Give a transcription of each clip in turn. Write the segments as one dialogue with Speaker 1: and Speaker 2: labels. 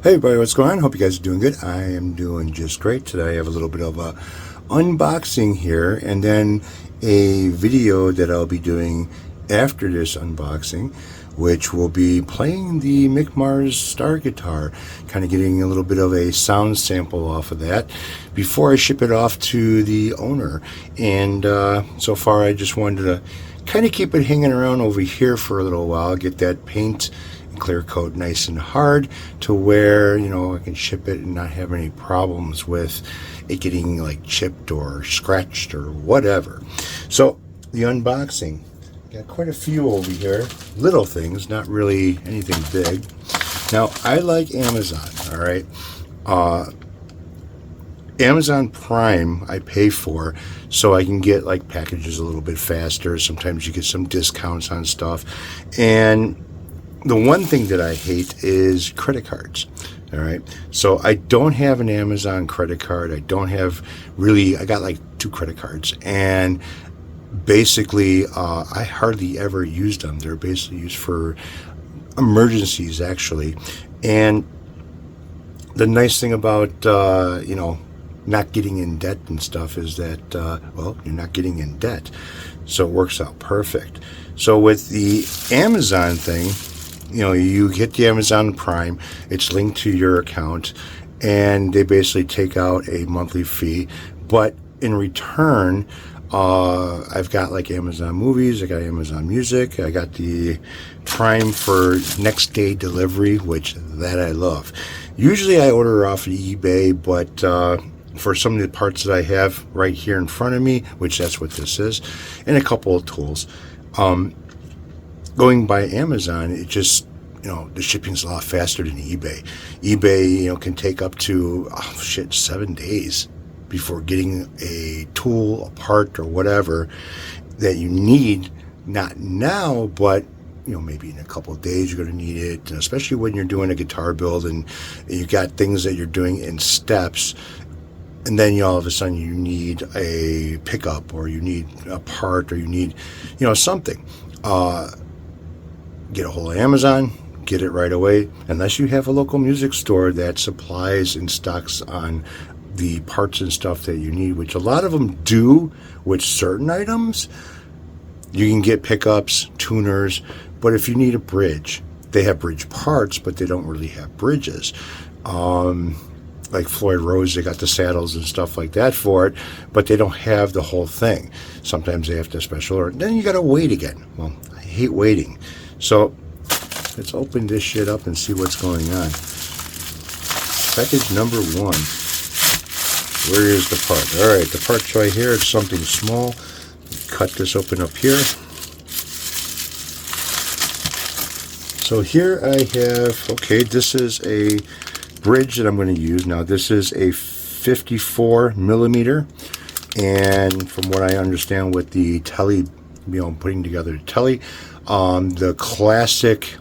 Speaker 1: Hey everybody, what's going on? Hope you guys are doing good. I am doing just great. Today I have a little bit of a unboxing here and then a video that I'll be doing after this unboxing, which will be playing the Mick Mars Star guitar, kind of getting a little bit of a sound sample off of that before I ship it off to the owner. And so far I just wanted to kind of keep it hanging around over here for a little while, get that paint clear coat nice and hard to where, you know, I can ship it and not have any problems with it getting like chipped or scratched or whatever. So the unboxing, got quite a few over here, little things, not really anything big. Now I like Amazon, all right. Amazon Prime I pay for so I can get like packages a little bit faster. Sometimes you get some discounts on stuff, and the one thing that I hate is credit cards. All right. So I don't have an Amazon credit card. I don't have really, I got like 2 credit cards, and basically I hardly ever use them. They're basically used for emergencies actually. And the nice thing about, you know, not getting in debt and stuff is that, well, you're not getting in debt. So it works out perfect. So with the Amazon thing, you know, you get the Amazon Prime, it's linked to your account, and they basically take out a monthly fee. But in return, I've got like Amazon Movies, I got Amazon Music, I got the Prime for next day delivery, which that I love. Usually I order off of eBay, but for some of the parts that I have right here in front of me, which that's what this is, and a couple of tools, going by Amazon, it just, you know, the shipping's a lot faster than eBay. eBay, you know, can take up to 7 days before getting a tool, a part, or whatever that you need. Not now, but you know, maybe in a couple of days you're going to need it, and especially when you're doing a guitar build and you got things that you're doing in steps. And then, you know, all of a sudden you need a pickup, or you need a part, or you need, you know, something. Get a hold of Amazon, get it right away, unless you have a local music store that supplies and stocks on the parts and stuff that you need, which a lot of them do with certain items. You can get pickups, tuners, but if you need a bridge, they have bridge parts, but they don't really have bridges. Like Floyd Rose, they got the saddles and stuff like that for it, but they don't have the whole thing. Sometimes they have to special order. Then you got to wait again. Well, I hate waiting. So let's open this shit up and see what's going on. Package number 1. Where is the part? All right, the part's right here. It's something small. Cut this open up here. So here I have, okay, this is a bridge that I'm going to use. Now this is a 54 millimeter, and from what I understand with the Tele, you know, putting together Tele, the classic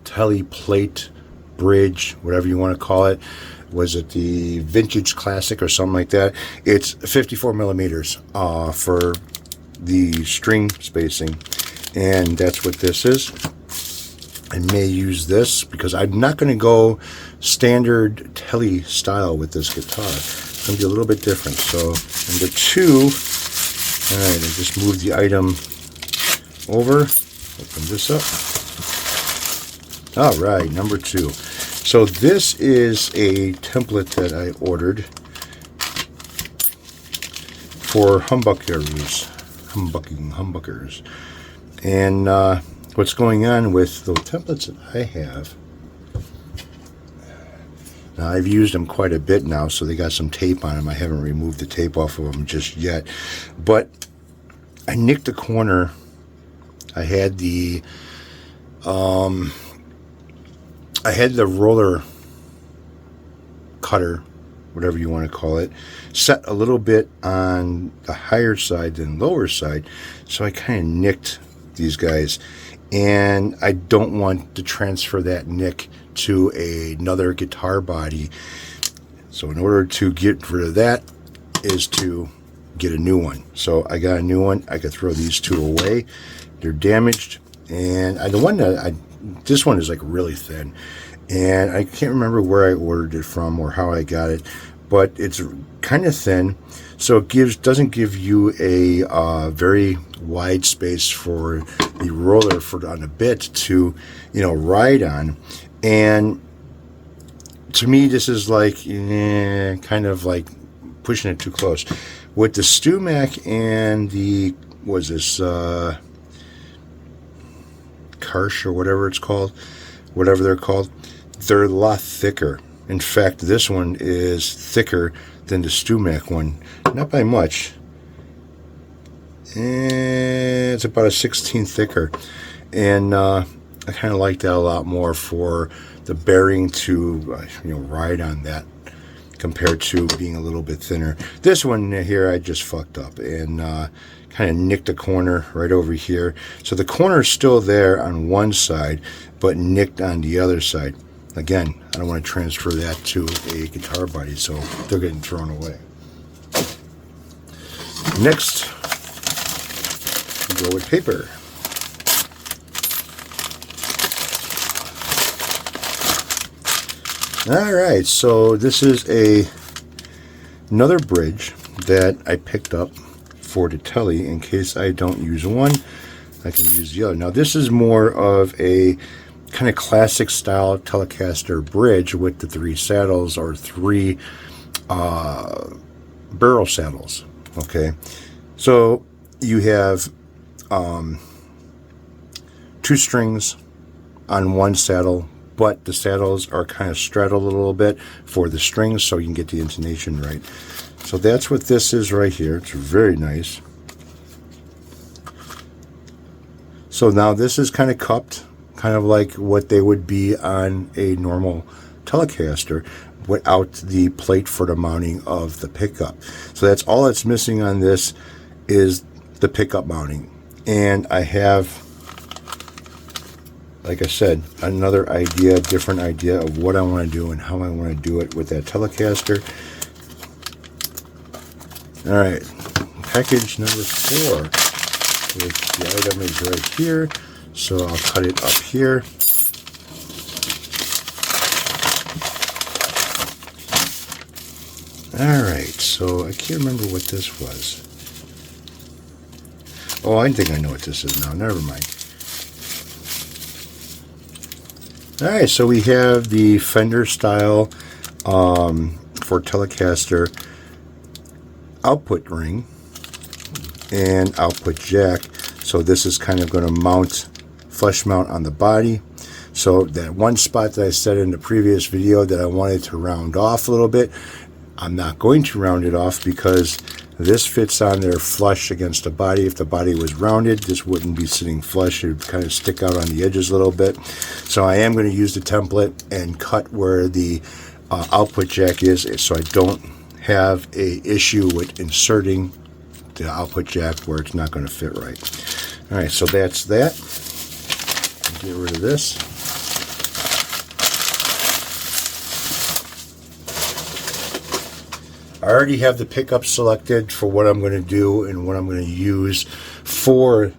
Speaker 1: Tele plate bridge, whatever you want to call it, was it the vintage classic or something like that? It's 54 millimeters for the string spacing, and that's what this is. I may use this because I'm not going to go standard Tele style with this guitar. It's going to be a little bit different. So number 2, all right, I just moved the item over, open this up. All right, number 2. So this is a template that I ordered for humbuckers. And what's going on with the templates that I have, now I've used them quite a bit now, so they got some tape on them. I haven't removed the tape off of them just yet, but I nicked the corner. I had the roller cutter, whatever you want to call it, set a little bit on the higher side than lower side, so I kind of nicked these guys, and I don't want to transfer that nick to another guitar body. So in order to get rid of that is to get a new one. So I got a new one. I could throw these 2 away. They're damaged, and this one is like really thin, and I can't remember where I ordered it from or how I got it, but it's kind of thin, so it doesn't give you a very wide space for the roller on the bit to, ride on. And to me, this is like kind of like pushing it too close. With the StewMac and the Kaish or whatever they're called, they're a lot thicker. In fact, this one is thicker than the StewMac one, not by much. It's about a 16th thicker, and I kind of like that a lot more for the bearing to ride on that, compared to being a little bit thinner. This one here I just fucked up and kind of nicked a corner right over here. So the corner is still there on one side, but nicked on the other side. Again, I don't want to transfer that to a guitar body, so they're getting thrown away. Next, we go with paper. Alright, so this is another bridge that I picked up for the Tele. In case I don't use one, I can use the other. Now this is more of a kind of classic style Telecaster bridge with the 3 saddles, or 3 barrel saddles. Okay, so you have 2 strings on one saddle, but the saddles are kind of straddled a little bit for the strings so you can get the intonation right. So that's what this is right here. It's very nice. So now this is kind of cupped, kind of like what they would be on a normal Telecaster, without the plate for the mounting of the pickup. So that's all that's missing on this, is the pickup mounting. And I have, like I said, another idea, different idea of what I want to do and how I want to do it with that Telecaster. Alright, package number 4. The item is right here, so I'll cut it up here. Alright, so I can't remember what this was. Oh, I think I know what this is now. Never mind. Alright, so we have the Fender style for Telecaster output ring and output jack. So this is kind of going to mount, flush mount on the body. So that one spot that I said in the previous video that I wanted to round off a little bit, I'm not going to round it off because this fits on there flush against the body. If the body was rounded, this wouldn't be sitting flush. It would kind of stick out on the edges a little bit. So I am going to use the template and cut where the output jack is, so I don't have a issue with inserting the output jack where it's not going to fit right. Alright, so that's that. Get rid of this. I already have the pickup selected for what I'm going to do and what I'm going to use for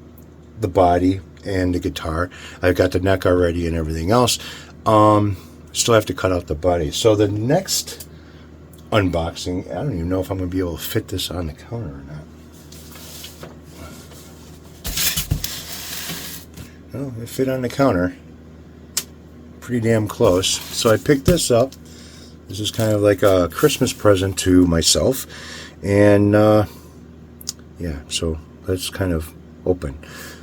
Speaker 1: the body and the guitar. I've got the neck already and everything else. Still have to cut out the body. So the next unboxing, I don't even know if I'm going to be able to fit this on the counter or not. Well, it fit on the counter. Pretty damn close. So I picked this up. This is kind of like a Christmas present to myself. And yeah, so let's kind of open.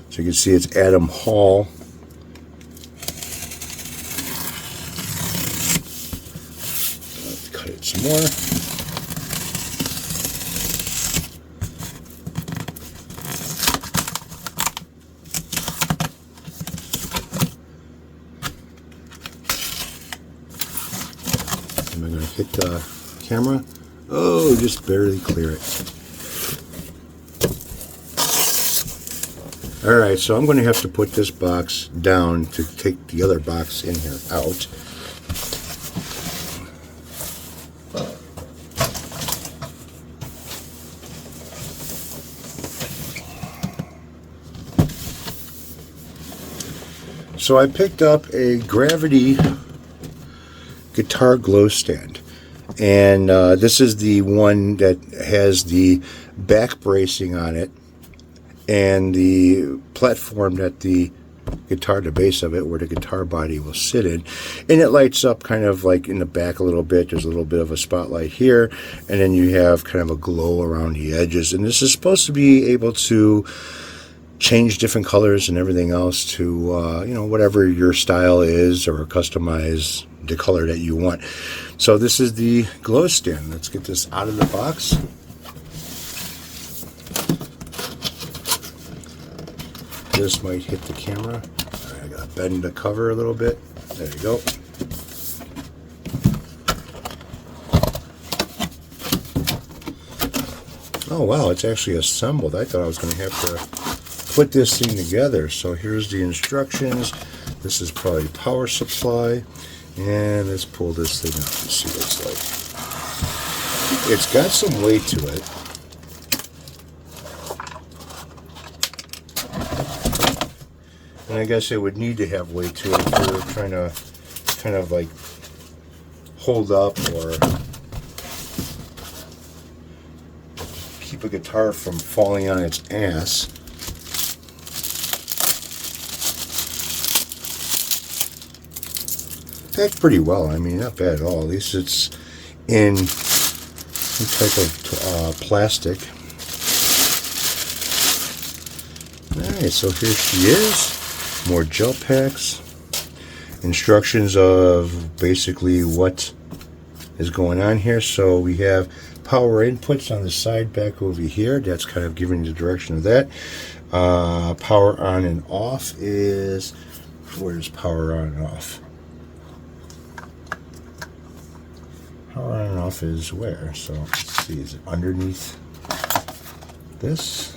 Speaker 1: So you can see it's Adam Hall. Let's cut it some more. Am I going to hit the camera? Oh, just barely clear it. Alright, so I'm going to have to put this box down to take the other box in here out. So I picked up a Gravity guitar glow stand. And this is the one that has the back bracing on it and the platform that the guitar, the base of it, where the guitar body will sit in. And it lights up kind of like in the back a little bit. There's a little bit of a spotlight here, and then you have kind of a glow around the edges. And this is supposed to be able to change different colors and everything else to, you know, whatever your style is, or customize the color that you want. So this is the glow stand. Let's get this out of the box. This might hit the camera. I gotta bend the cover a little bit. There you go. Oh wow, it's actually assembled. I thought I was gonna have to put this thing together. So here's the instructions. This is probably power supply. And let's pull this thing out and see what it's like. It's got some weight to it. And I guess it would need to have weight to it if you're trying to kind of like hold up or keep a guitar from falling on its ass. Packed pretty well. I mean, not bad at all. At least it's in some type of plastic. Alright, so here she is. More gel packs. Instructions of basically what is going on here. So we have power inputs on the side back over here. That's kind of giving the direction of that. Power on and off is... Where's power on and off? Power on and off is where? So let's see, is it underneath this?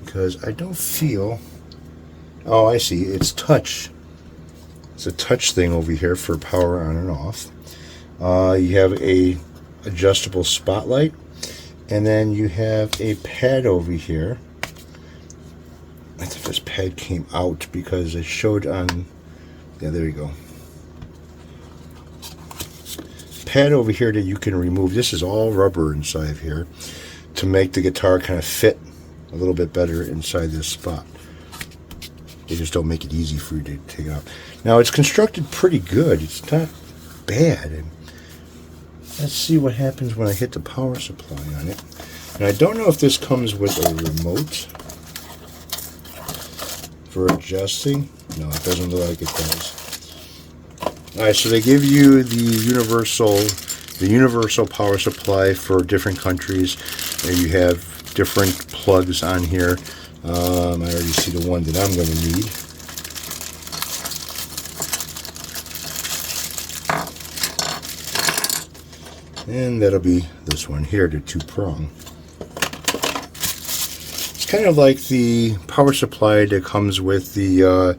Speaker 1: Because I don't feel... Oh, I see, it's touch. It's a touch thing over here for power on and off. You have a adjustable spotlight, and then you have a pad over here. I think this pad came out because it showed on... Yeah, there you go. Pad over here that you can remove. This is all rubber inside here to make the guitar kind of fit a little bit better inside this spot. They just don't make it easy for you to take it out. Now it's constructed pretty good. It's not bad. And let's see what happens when I hit the power supply on it. And I don't know if this comes with a remote for adjusting. No, it doesn't look like it does. Alright, so they give you the universal power supply for different countries. And you have different plugs on here. I already see the one that I'm going to need. And that'll be this one here, the 2-prong. It's kind of like the power supply that comes with the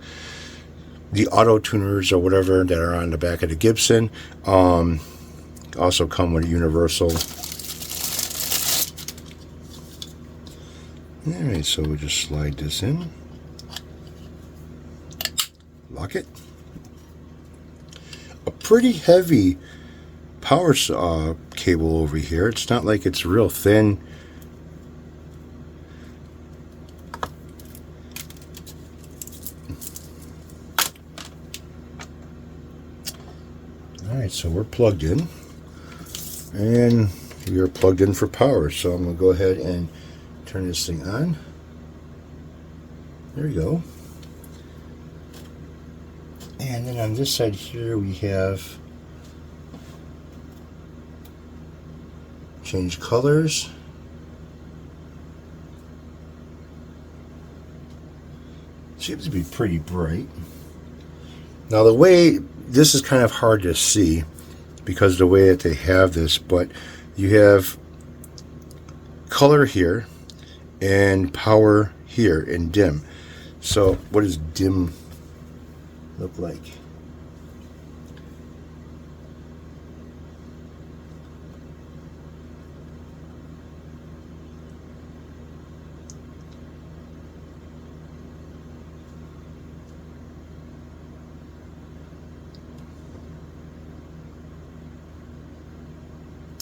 Speaker 1: auto tuners or whatever that are on the back of the Gibson. Also come with a universal. Alright, so we'll just slide this in. Lock it. A pretty heavy power cable over here. It's not like it's real thin. Alright, so we're plugged in. And we are plugged in for power. So I'm going to go ahead and turn this thing on. There we go. And then on this side here we have change colors. Seems to be pretty bright. Now the way, this is kind of hard to see because of the way that they have this, but you have color here and power here in dim. So what does dim look like?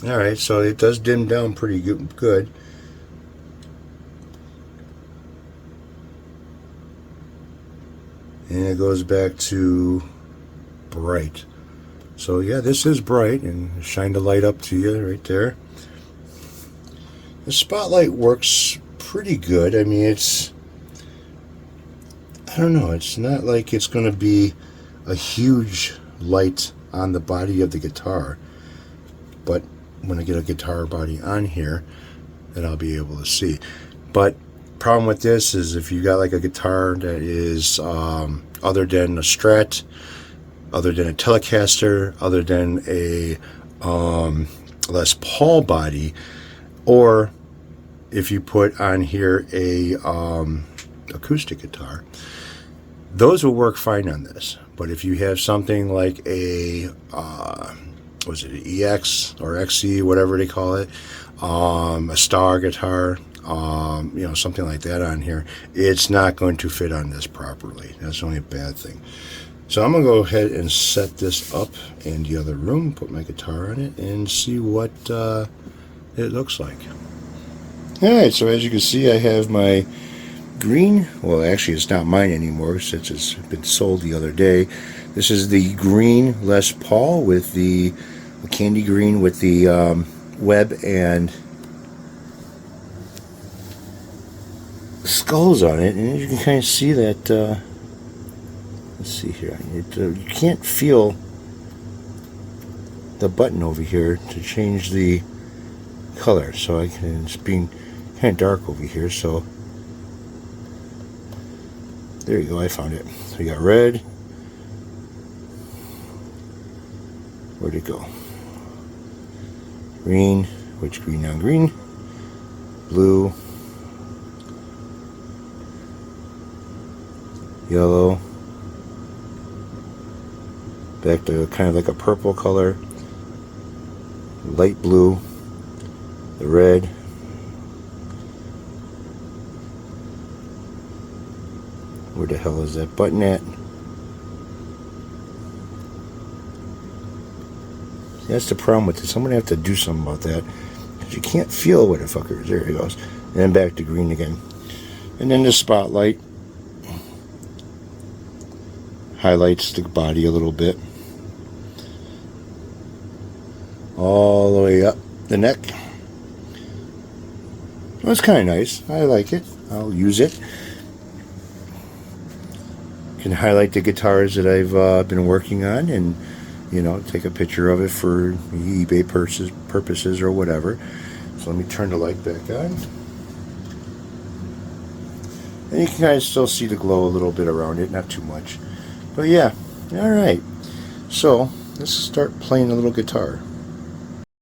Speaker 1: Alright, so it does dim down pretty good. And it goes back to bright. So yeah, this is bright, and shine the light up to you right there. The spotlight works pretty good. I mean, I don't know, it's not like it's going to be a huge light on the body of the guitar. But when I get a guitar body on here, then I'll be able to see. But problem with this is if you got like a guitar that is other than a Strat, other than a Telecaster, other than a Les Paul body, or if you put on here a acoustic guitar, those will work fine on this. But if you have something like a was it an EX or XE, whatever they call it, a Star guitar, something like that on here, it's not going to fit on this properly. That's only a bad thing. So I'm going to go ahead and set this up in the other room, put my guitar on it, and see what it looks like. Alright, so as you can see, I have my green, well actually it's not mine anymore since it's been sold the other day. This is the green Les Paul with the candy green with the web and skulls on it, and you can kind of see that. Let's see here. You can't feel the button over here to change the color, so it's being kind of dark over here. So there you go. I found it. So you got red. Where'd it go? Green. Which green on green? Blue. Yellow. Back to kind of like a purple color. Light blue. The red. Where the hell is that button at? That's the problem with this. I'm going to have to do something about that, because you can't feel where the fucker is. There it goes. And then back to green again. And then the spotlight highlights the body a little bit. All the way up the neck. Well, it's kind of nice. I like it. I'll use it. Can highlight the guitars that I've been working on, and take a picture of it for eBay purposes or whatever. So let me turn the light back on, and you can kind of still see the glow a little bit around it, not too much, but yeah. All right, so let's start playing a little guitar.